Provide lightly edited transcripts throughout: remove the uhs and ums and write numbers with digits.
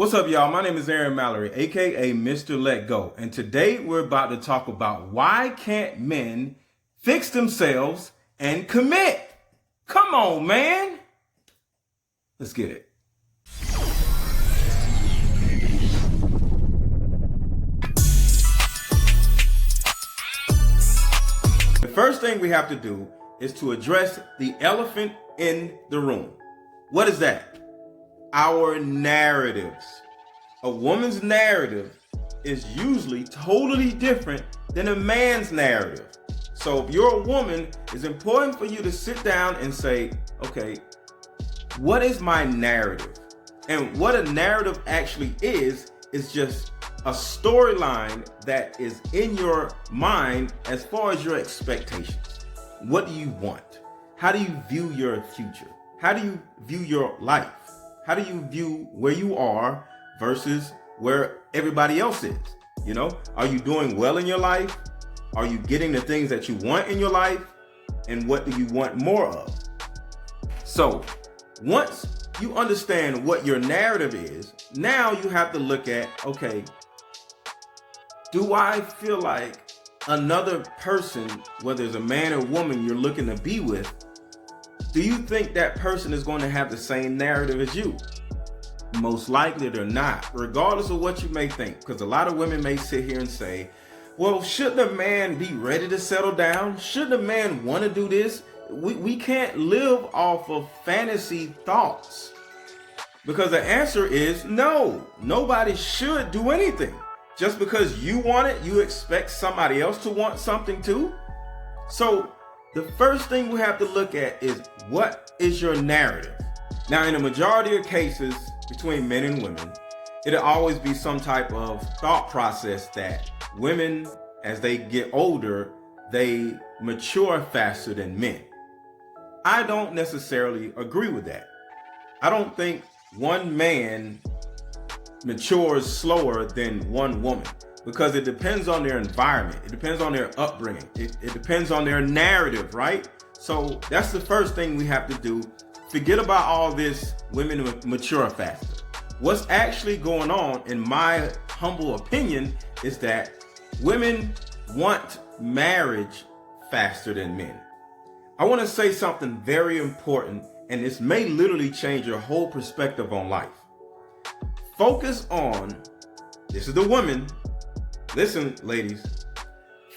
What's up, y'all? My name is Mallory, aka MrLetGo, and today we're about to talk about why can't men fix themselves and commit? Come on, man. Let's get it. The first thing we have to do is to address the elephant in the room. What is that? Our narratives. A woman's narrative is usually totally different than a man's narrative. So if you're a woman, it's important for you to sit down and say, okay, what is my narrative? And what a narrative actually is just a storyline that is in your mind as far as your expectations. What do you want? How do you view your future? How do you view your life? How do you view where you are versus where everybody else is? You know, are you doing well in your life? Are you getting the things that you want in your life? And what do you want more of? So once you understand what your narrative is, now you have to look at, okay, do I feel like another person, whether it's a man or woman you're looking to be with, do you think that person is going to have the same narrative as you? Most likely they're not, regardless of what you may think. Because a lot of women may sit here and say, well, shouldn't a man be ready to settle down? Shouldn't a man want to do this? We can't live off of fantasy thoughts. Because the answer is no. Nobody should do anything. Just because you want it, you expect somebody else to want something too? So the first thing we have to look at is, what is your narrative? Now, in the majority of cases between men and women, it'll always be some type of thought process that women, as they get older, they mature faster than men. I don't necessarily agree with that. I don't think one man matures slower than one woman, because it depends on their environment. It depends on their upbringing. It depends on their narrative, right? So that's the first thing we have to do. Forget about all this women mature faster. What's actually going on, in my humble opinion, is that women want marriage faster than men. I want to say something very important, and this may literally change your whole perspective on life. Focus on, this is the woman, listen, ladies,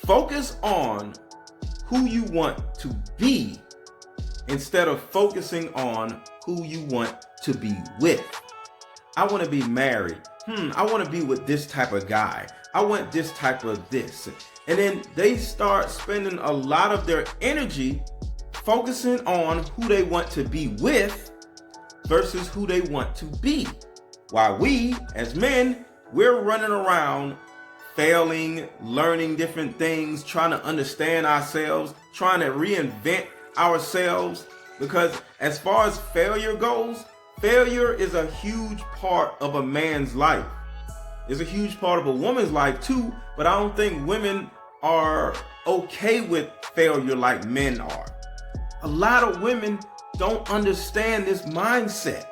focus on who you want to be instead of focusing on who you want to be with. I want to be married. I want to be with this type of guy. I want this type of this. And then they start spending a lot of their energy focusing on who they want to be with versus who they want to be. While we, as men, we're running around failing, learning different things, trying to understand ourselves, trying to reinvent ourselves. Because as far as failure goes, failure is a huge part of a man's life. It's a huge part of a woman's life too, but I don't think women are okay with failure like men are. A lot of women don't understand this mindset.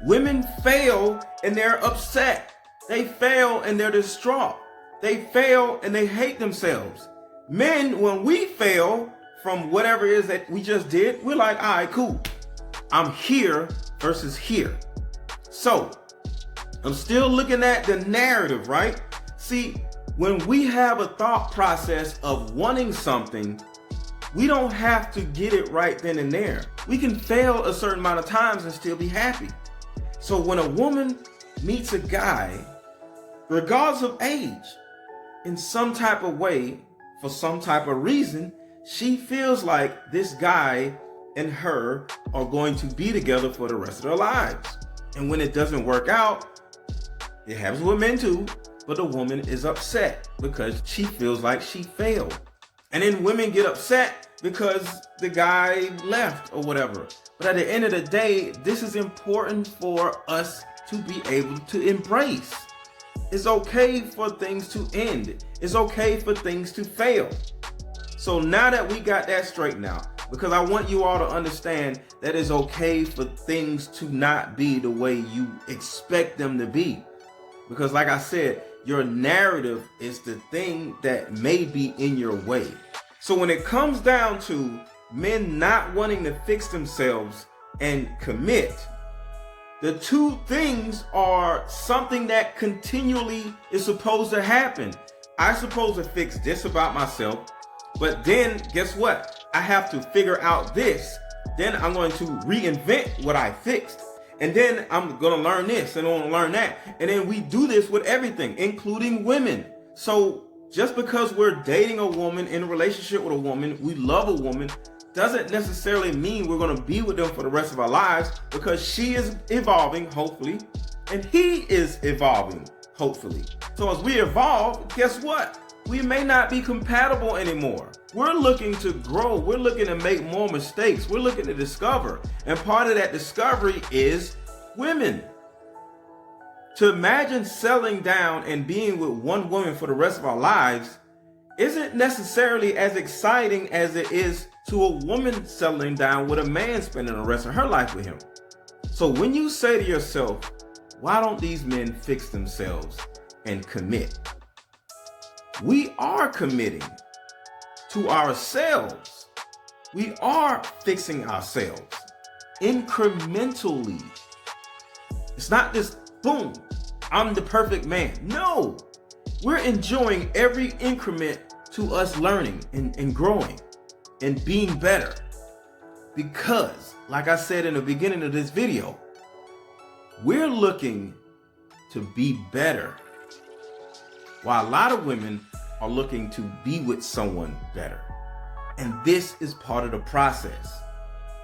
Women fail and they're upset. They fail and they're distraught. They fail and they hate themselves. Men, when we fail from whatever it is that we just did, we're like, all right, cool. I'm here versus here. So I'm still looking at the narrative, right? See, when we have a thought process of wanting something, we don't have to get it right then and there. We can fail a certain amount of times and still be happy. So when a woman meets a guy, regardless of age, in some type of way, for some type of reason, she feels like this guy and her are going to be together for the rest of their lives. And when it doesn't work out, it happens with men too, but the woman is upset because she feels like she failed. And then women get upset because the guy left or whatever. But at the end of the day, this is important for us to be able to embrace. It's okay for things to end. It's okay for things to fail. So now that we got that straightened out, because I want you all to understand that it's okay for things to not be the way you expect them to be. Because like I said, your narrative is the thing that may be in your way. So when it comes down to men not wanting to fix themselves and commit, the two things are something that continually is supposed to happen. I'm supposed to fix this about myself, but then guess what? I have to figure out this. Then I'm going to reinvent what I fixed. And then I'm going to learn this and I'm going to learn that. And then we do this with everything, including women. So just because we're dating a woman, in a relationship with a woman, we love a woman, doesn't necessarily mean we're going to be with them for the rest of our lives, because she is evolving, hopefully, and he is evolving, hopefully. So as we evolve, guess what? We may not be compatible anymore. We're looking to grow. We're looking to make more mistakes. We're looking to discover. And part of that discovery is women. To imagine settling down and being with one woman for the rest of our lives isn't necessarily as exciting as it is to a woman settling down with a man spending the rest of her life with him. So when you say to yourself, why don't these men fix themselves and commit? We are committing to ourselves. We are fixing ourselves incrementally. It's not just boom, I'm the perfect man. No, we're enjoying every increment to us learning and growing and being better. Because, like I said in the beginning of this video, we're looking to be better, while a lot of women are looking to be with someone better. And this is part of the process.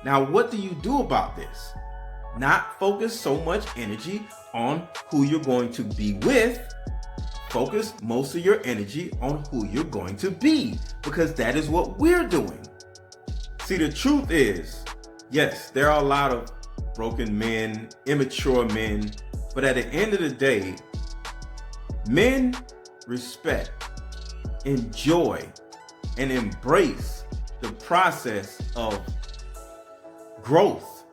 Now, what do you do about this? Not focus so much energy on who you're going to be with. Focus most of your energy on who you're going to be, because that is what we're doing. See, the truth is, yes, there are a lot of broken men, immature men, but at the end of the day, men respect, enjoy, and embrace the process of growth.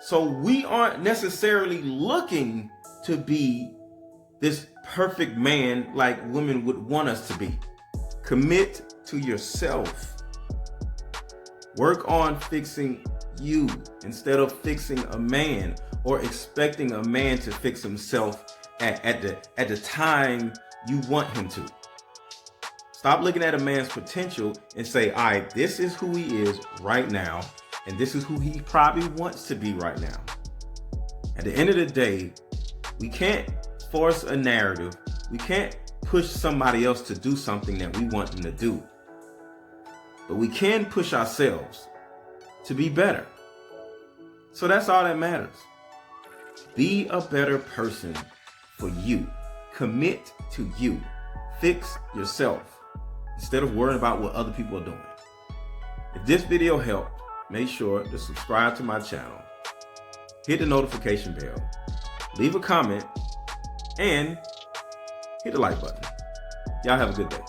So we aren't necessarily looking to be this perfect man like women would want us to be. Commit to yourself. Work on fixing you instead of fixing a man, or expecting a man to fix himself at the time you want him to. Stop looking at a man's potential and say, all right, this is who he is right now, and this is who he probably wants to be right now. At the end of the day, we can't force a narrative. We can't push somebody else to do something that we want them to do. But we can push ourselves to be better. So that's all that matters. Be a better person for you. Commit to you. Fix yourself instead of worrying about what other people are doing. If this video helped, make sure to subscribe to my channel, hit the notification bell, leave a comment, and hit the like button. Y'all have a good day.